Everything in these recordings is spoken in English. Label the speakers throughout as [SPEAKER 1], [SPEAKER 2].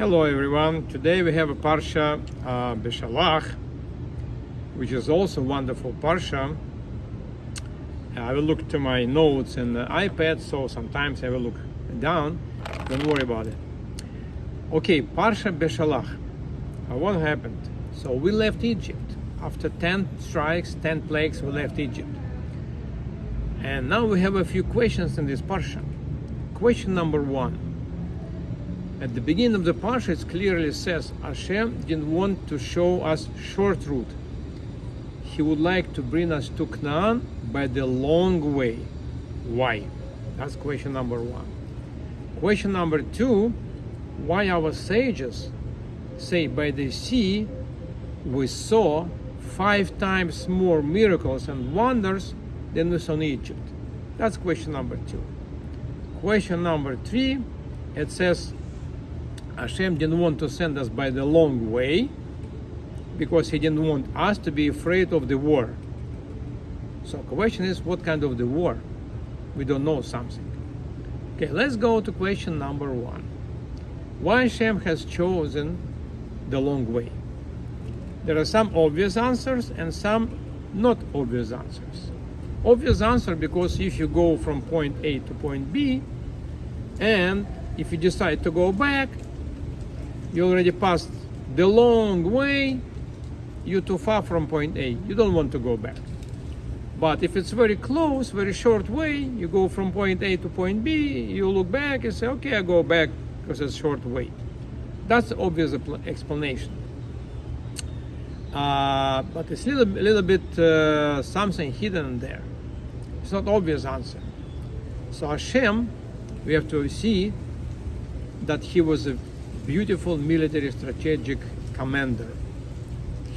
[SPEAKER 1] Hello everyone. Today we have a Parsha Beshalach, which is also a wonderful Parsha. I will look to my notes in the iPad, so sometimes I will look down. Don't worry about it. Okay, Parsha Beshalach. What happened? So we left Egypt. After 10 strikes, 10 plagues, we left Egypt. And now we have a few questions in this Parsha. Question number 1. At the beginning of the Parsha, it clearly says Hashem didn't want to show us short route. He would like to bring us to Canaan by the long way. Why? That's question number 1. Question number 2, why our sages say by the sea we saw 5 times more miracles and wonders than we saw in Egypt? That's question number 2. Question number 3, it says Hashem didn't want to send us by the long way because he didn't want us to be afraid of the war. So the question is, what kind of the war? We don't know something. Okay, let's go to question number 1. Why Hashem has chosen the long way? There are some obvious answers and some not obvious answers. Obvious answer because if you go from point A to point B, and if you decide to go back, you already passed the long way, you're too far from point A. You don't want to go back. But if it's very close, very short way, you go from point A to point B, you look back and say, okay, I go back because it's short way. That's the obvious explanation. But it's a little bit something hidden there. It's not obvious answer. So Hashem, we have to see that he was a beautiful military strategic commander.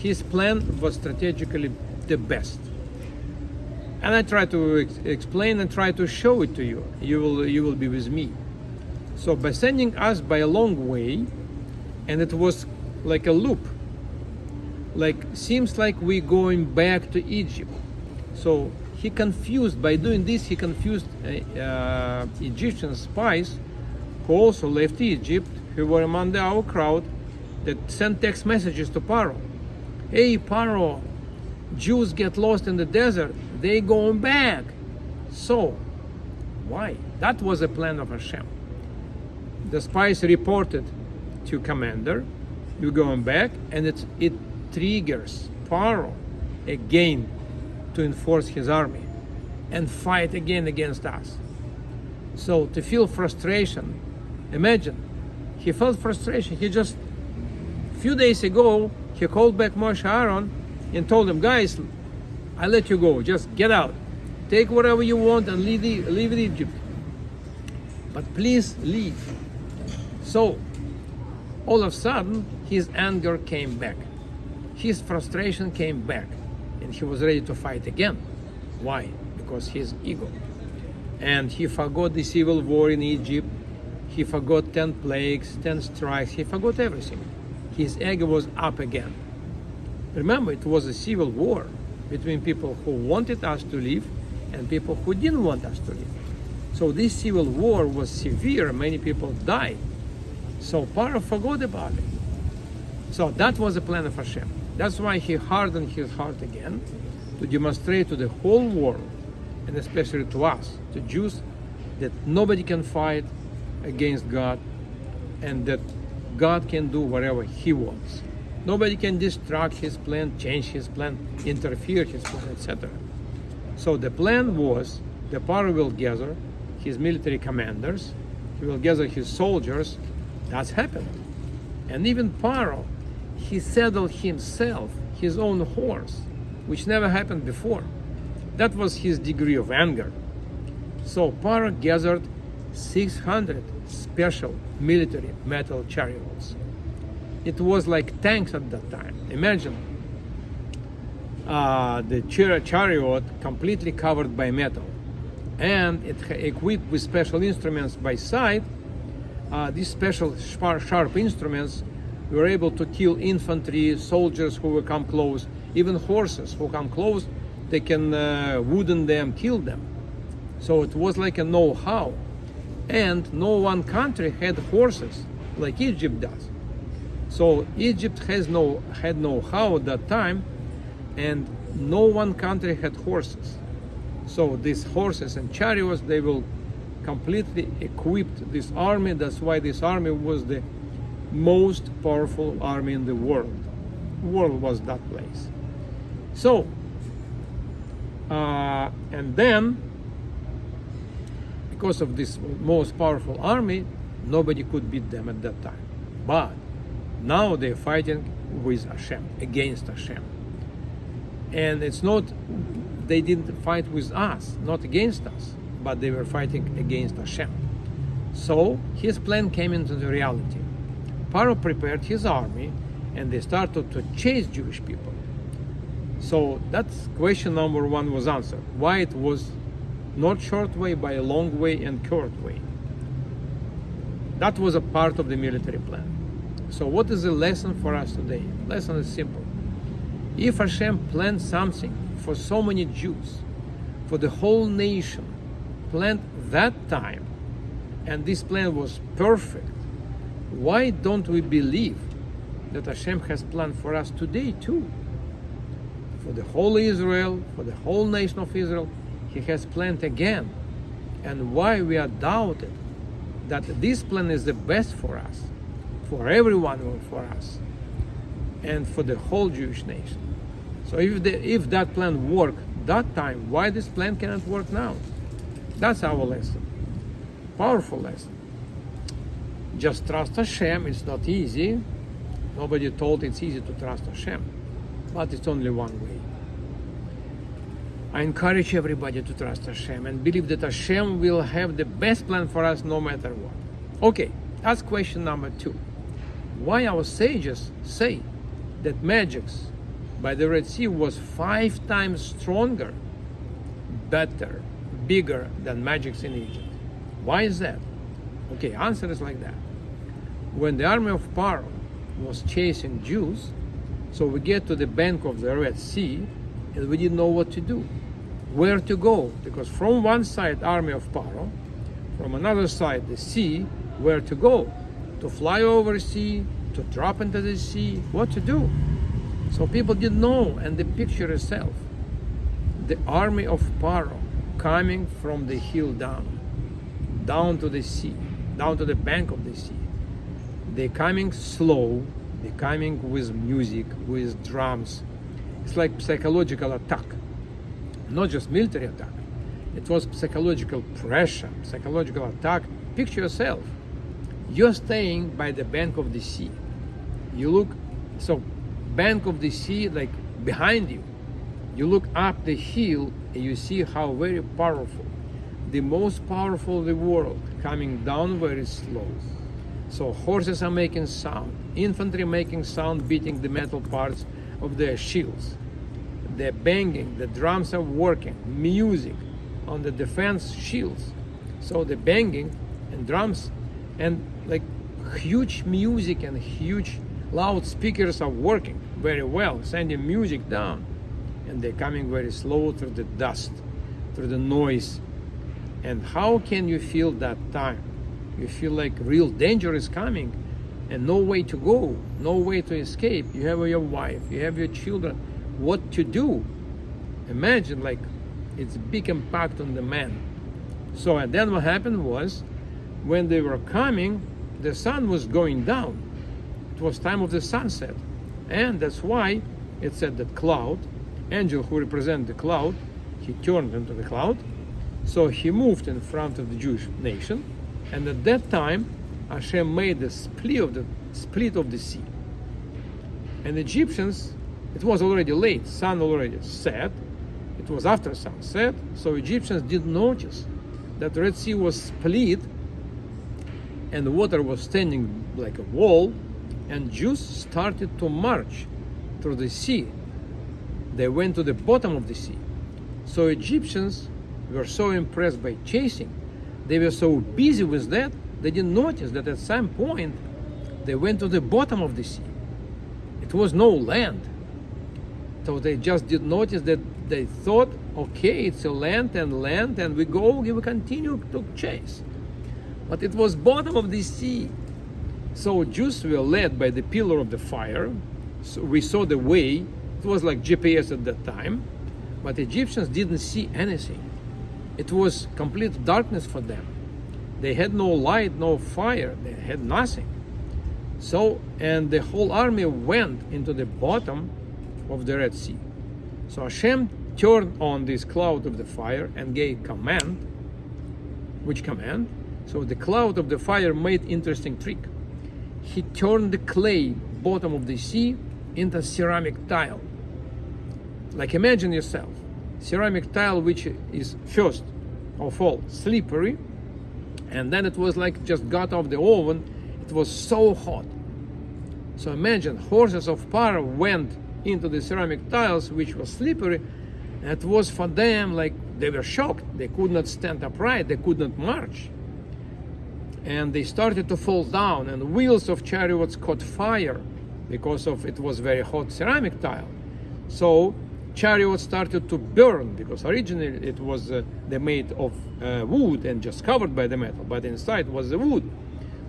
[SPEAKER 1] His plan was strategically the best. And I try to explain and try to show it to you. You will be with me. So by sending us by a long way, and it was like a loop, like seems like we're going back to Egypt. So he confused, by doing this, he confused Egyptian spies who also left Egypt, who were among our crowd, that sent text messages to Paro. Hey Paro, Jews get lost in the desert, they going back. So, why? That was a plan of Hashem. The spies reported to commander, you're going back, and it triggers Paro again to enforce his army and fight again against us. So to feel frustration, imagine, he felt frustration. He just, a few days ago, he called back Moshe Aaron and told him, guys, I let you go, just get out. Take whatever you want and leave Egypt. But please leave. So, all of a sudden, his anger came back. His frustration came back. And he was ready to fight again. Why? Because his ego. And he forgot the civil war in Egypt. He forgot 10 plagues, 10 strikes. He forgot everything. His ego was up again. Remember, it was a civil war between people who wanted us to leave and people who didn't want us to leave. So this civil war was severe. Many people died. So Paro forgot about it. So that was the plan of Hashem. That's why he hardened his heart again, to demonstrate to the whole world, and especially to us, to Jews, that nobody can fight against God and that God can do whatever he wants. Nobody can distract his plan, change his plan, interfere his plan, etc. So the plan was the Paro will gather his military commanders, he will gather his soldiers. That's happened. And even Paro, he saddled himself his own horse, which never happened before. That was his degree of anger. So Paro gathered 600 special military metal chariots. It was like tanks at that time. Imagine the chariot completely covered by metal, and it equipped with special instruments by side. These special sharp instruments were able to kill infantry, soldiers who will come close, even horses who come close, they can wooden them, kill them. So it was like a know-how. And no one country had horses like Egypt does. So Egypt had no how at that time, and no one country had horses. So these horses and chariots, they will completely equipped this army. That's why this army was the most powerful army in the world. The world was that place. So, and then, because of this most powerful army, nobody could beat them at that time. But now they're fighting with Hashem, against Hashem. And it's not, they didn't fight with us, not against us, but they were fighting against Hashem. So his plan came into the reality. Pharaoh prepared his army, and they started to chase Jewish people. So that's question number one was answered. Why it was not short way, by a long way and short way. That was a part of the military plan. So what is the lesson for us today? Lesson is simple. If Hashem planned something for so many Jews, for the whole nation, planned that time, and this plan was perfect, why don't we believe that Hashem has planned for us today too? For the whole Israel, for the whole nation of Israel, He has planned again. And why we are doubted that this plan is the best for us, for everyone and for us, and for the whole Jewish nation. So if that plan worked that time, why this plan cannot work now? That's our lesson. Powerful lesson. Just trust Hashem. It's not easy. Nobody told it's easy to trust Hashem. But it's only one way. I encourage everybody to trust Hashem and believe that Hashem will have the best plan for us no matter what. Okay, that's question number 2. Why our sages say that magics by the Red Sea was 5 times stronger, better, bigger than magics in Egypt? Why is that? Okay, answer is like that. When the army of Pharaoh was chasing Jews, so we get to the bank of the Red Sea, and we didn't know what to do, where to go, because from one side army of Pharaoh, from another side the sea, where to go, to fly over the sea, to drop into the sea, what to do. So people didn't know, and the picture itself, the army of Pharaoh coming from the hill down to the sea, down to the bank of the sea. They're coming slow, they're coming with music, with drums. It's like psychological attack, not just military attack. It was psychological pressure, psychological attack. Picture yourself, you're staying by the bank of the sea. You look, so bank of the sea, like behind you. You look up the hill and you see how very powerful, the most powerful of the world, coming down very slow. So horses are making sound, infantry making sound, beating the metal parts of their shields. They're banging, the drums are working, music on the defense shields. So the banging and drums and like huge music and huge loudspeakers are working very well, sending music down. And they're coming very slow through the dust, through the noise. And how can you feel that time? You feel like real danger is coming and no way to go, no way to escape. You have your wife, you have your children. What to do? Imagine, like, it's a big impact on the man. So, and then what happened was, when they were coming, the sun was going down. It was time of the sunset. And that's why it said that cloud, angel who represents the cloud, he turned into the cloud. So he moved in front of the Jewish nation. And at that time, Hashem made the split of the sea. And the Egyptians, it was already late, sun already set. It was after sunset, so Egyptians didn't notice that the Red Sea was split and the water was standing like a wall, and Jews started to march through the sea. They went to the bottom of the sea. So Egyptians were so impressed by chasing, they were so busy with that, they didn't notice that at some point they went to the bottom of the sea. It was no land. So they just didn't notice that. They thought, okay, it's a land, and we continue to chase. But it was bottom of the sea. So Jews were led by the pillar of the fire. So we saw the way. It was like GPS at that time. But Egyptians didn't see anything. It was complete darkness for them. They had no light, no fire. They had nothing. So, and the whole army went into the bottom of the Red Sea. So Hashem turned on this cloud of the fire and gave command. Which command? So the cloud of the fire made interesting trick. He turned the clay bottom of the sea into ceramic tile. Like imagine yourself, ceramic tile which is first of all slippery, and then it was like just got off the oven. It was so hot. So imagine horses of Pharaoh went into the ceramic tiles which was slippery, and it was for them like they were shocked. They could not stand upright, they could not march. And they started to fall down, and wheels of chariots caught fire because of it was very hot ceramic tile. So chariots started to burn, because originally it was they made of wood and just covered by the metal, but inside was the wood.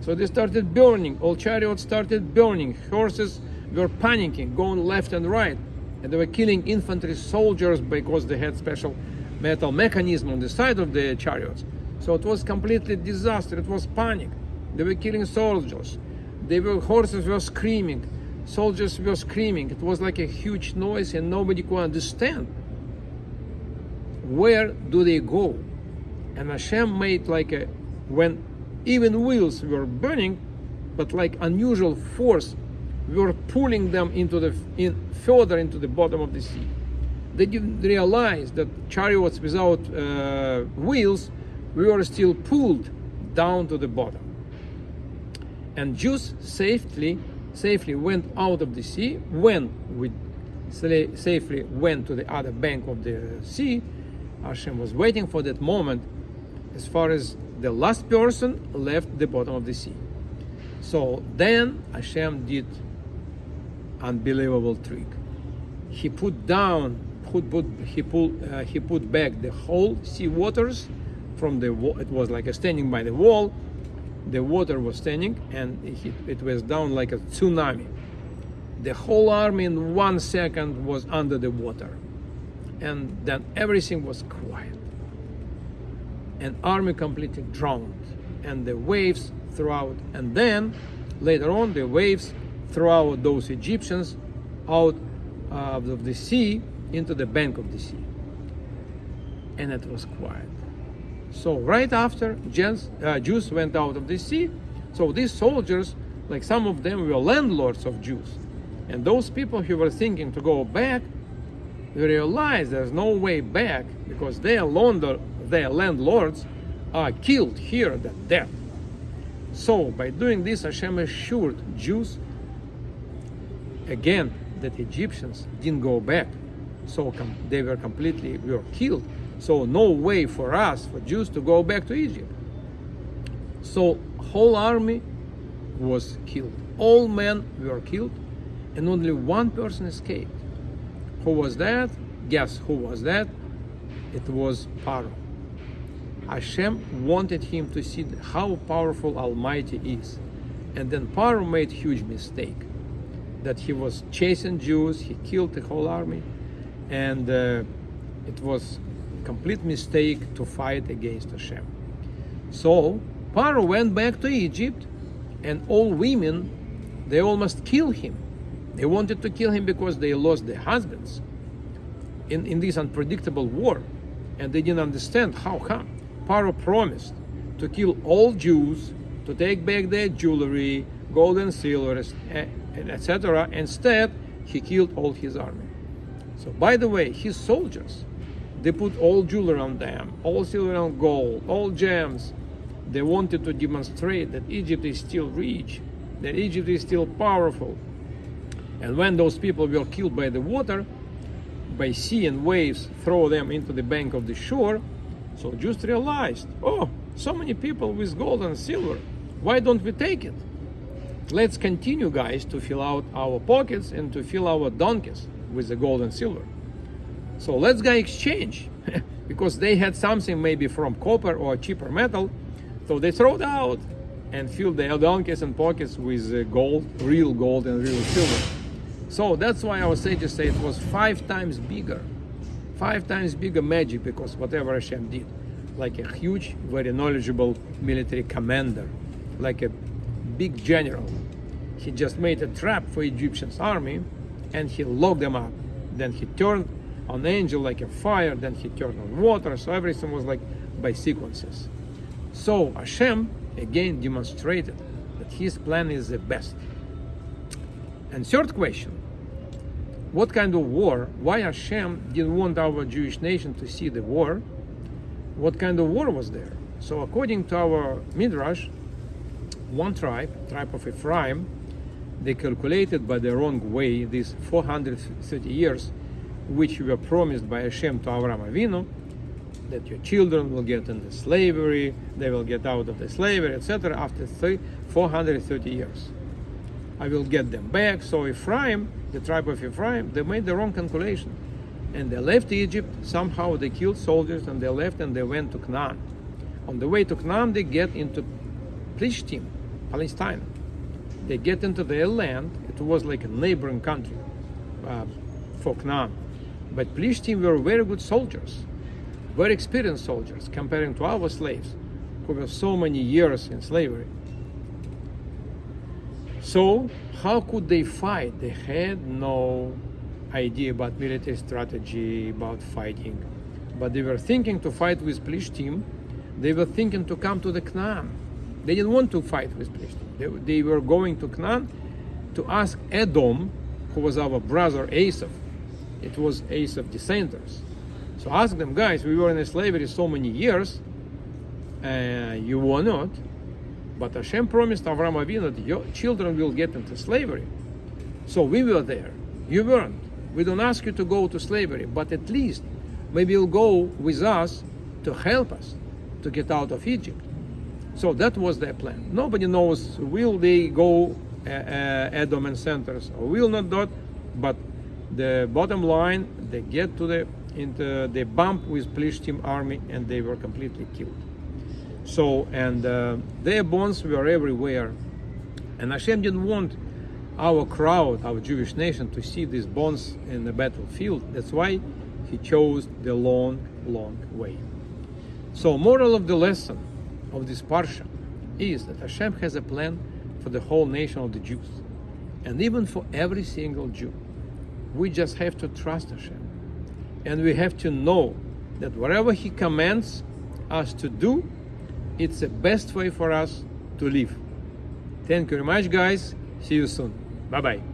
[SPEAKER 1] So they started burning. All chariots started burning. Horses were panicking, going left and right, and they were killing infantry soldiers because they had special metal mechanism on the side of the chariots. So it was completely disaster. It was panic. They were killing soldiers. Horses were screaming. Soldiers were screaming. It was like a huge noise, and nobody could understand where do they go. And Hashem made like when even wheels were burning, but like unusual force were pulling them further into the bottom of the sea. They didn't realize that chariots without wheels were still pulled down to the bottom. And Jews safely went out of the sea. When we safely went to the other bank of the sea, Hashem was waiting for that moment as far as the last person left the bottom of the sea. So then Hashem did unbelievable trick. He put back the whole sea waters from the wall. It was like standing by the wall. The water was standing, and it was down like a tsunami. The whole army in 1 second was under the water, and then everything was quiet. And army completely drowned, and the waves threw out. And then later on, the waves threw out those Egyptians out of the sea into the bank of the sea, and it was quiet. So right after Jews went out of the sea, so these soldiers, like some of them were landlords of Jews, and those people who were thinking to go back, they realized there's no way back because their landlords are killed here at death. So by doing this, Hashem assured Jews again that Egyptians didn't go back, so they were killed. So no way for us, for Jews, to go back to Egypt. So whole army was killed. All men were killed, and only one person escaped. Who was that? Guess who was that? It was Pharaoh. Hashem wanted him to see how powerful Almighty is. And then Pharaoh made huge mistake. That he was chasing Jews, he killed the whole army, and it was complete mistake to fight against Hashem. So Pharaoh went back to Egypt, and all women, they almost killed him. They wanted to kill him because they lost their husbands in this unpredictable war, and they didn't understand how come. Pharaoh promised to kill all Jews, to take back their jewelry, gold and silver, etc. Instead, he killed all his army. So by the way, his soldiers, they put all jewelry on them, all silver and gold, all gems. They wanted to demonstrate that Egypt is still rich, that Egypt is still powerful. And when those people were killed by the water, by sea and waves throw them into the bank of the shore, so Jews realized, oh, so many people with gold and silver, why don't we take it? Let's continue, guys, to fill out our pockets and to fill our donkeys with the gold and silver. So let's go exchange, because they had something maybe from copper or cheaper metal, so they throw it out. and fill their donkeys and pockets with gold, real gold and real silver. So that's why our sages say it was 5 times bigger. 5 times bigger magic, because whatever Hashem did, like a huge, very knowledgeable military commander, like a big general. He just made a trap for Egyptian's army and he locked them up. Then he turned on angel like a fire, then he turned on water, so everything was like by sequences. So Hashem again demonstrated that his plan is the best. And third question, what kind of war? Why Hashem didn't want our Jewish nation to see the war? What kind of war was there? So according to our Midrash, one tribe of Ephraim, they calculated by the wrong way these 430 years which were promised by Hashem to Avraham Avinu, that your children will get into slavery, they will get out of the slavery, etc. after 430 years. I will get them back. So Ephraim, the tribe of Ephraim, they made the wrong calculation. And they left Egypt, somehow they killed soldiers, and they left and they went to Canaan. On the way to Canaan, they get into Plishtim, Palestine. They get into their land. It was like a neighboring country for Canaan. But Plishtim were very good soldiers, very experienced soldiers, comparing to our slaves, who were so many years in slavery. So how could they fight? They had no idea about military strategy, about fighting. But they were thinking to fight with Plishtim. They were thinking to come to the Canaan. They didn't want to fight with Plishtim. They were going to Canaan to ask Edom, who was our brother Esau. It was Esau descendants. So ask them, guys, we were in slavery so many years, you were not, but Hashem promised Avraham Avinu that your children will get into slavery. So we were there, you weren't. We don't ask you to go to slavery, but at least maybe you'll go with us to help us to get out of Egypt. So that was their plan. Nobody knows, will they go Edom and centers or will not do it, but the bottom line, they get to they bump with Plishtim army and they were completely killed. So, and their bones were everywhere. And Hashem didn't want our crowd, our Jewish nation, to see these bones in the battlefield. That's why he chose the long, long way. So, moral of the lesson of this Parsha is that Hashem has a plan for the whole nation of the Jews. And even for every single Jew. We just have to trust Hashem. And we have to know that whatever He commands us to do, it's the best way for us to live. Thank you very much, guys. See you soon. Bye-bye.